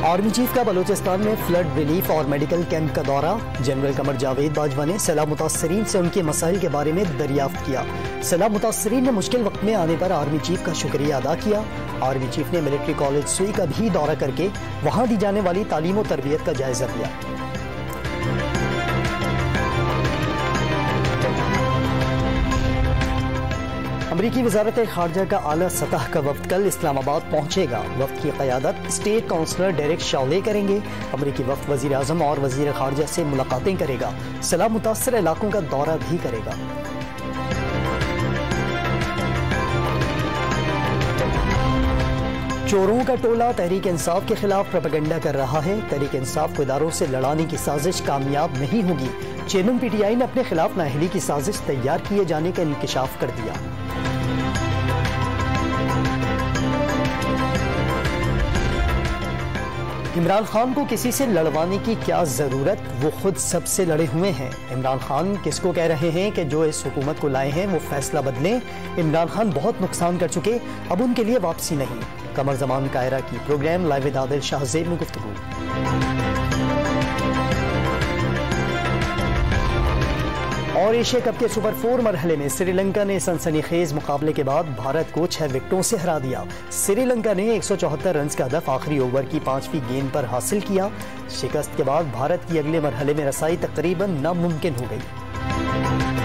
Army chief का बलूचिस्तान में flood relief और मेडिकल कैंप का दौरा। जनरल कमर जावेद बाजवा ने सैलाब मुतासरीन से उनके मसाइल के बारे में दरियाफ्त किया। सैलाब मुतासरीन ने मुश्किल वक्त में आने पर आर्मी चीफ का शुक्रिया अदा किया। आर्मी चीफ ने मिलिट्री कॉलेज सुई का भी दौरा करके वहां दी जाने वाली तालीम और तरबियत का जायजा लिया। अमरीकी वज़ारत ख़ारजा का आला सतह का वफ्द कल इस्लामाबाद पहुंचेगा। वफ्द की क़यादत स्टेट काउंसलर डेरेक शाओले करेंगे। अमरीकी वफ्द वज़ीर आज़म और वज़ीर ख़ारजा से मुलाकातें करेगा। सैलाब मुतासर इलाकों का दौरा भी करेगा। चोरों का टोला तहरीक इंसाफ के खिलाफ प्रोपेगेंडा कर रहा है। तहरीक इंसाफ को इदारों से लड़ाने की साजिश कामयाब नहीं होगी। चेयरमैन पीटीआई ने अपने खिलाफ नाअहली की साजिश तैयार किए जाने का इंकिशाफ कर दिया। इमरान खान को किसी से लड़वाने की क्या जरूरत, वो खुद सबसे लड़े हुए हैं। इमरान खान किसको कह रहे हैं कि जो इस हुकूमत को लाए हैं वो फैसला बदलें। इमरान खान बहुत नुकसान कर चुके, अब उनके लिए वापसी नहीं। कमर जमान कायरा की program live with Adil Shahzeb में गुफ्तगू। और एशिया कप के सुपर 4 मरहले में श्रीलंका ने सनसनीखेज मुकाबले के बाद भारत को 6 विकेटों से हरा दिया। श्रीलंका ने 174 रन का हदफ आखिरी ओवर की 5वीं गेंद पर हासिल किया। शिकस्त के बाद भारत की अगले मरहले में रसाई तकरीबन नामुमकिन हो गई।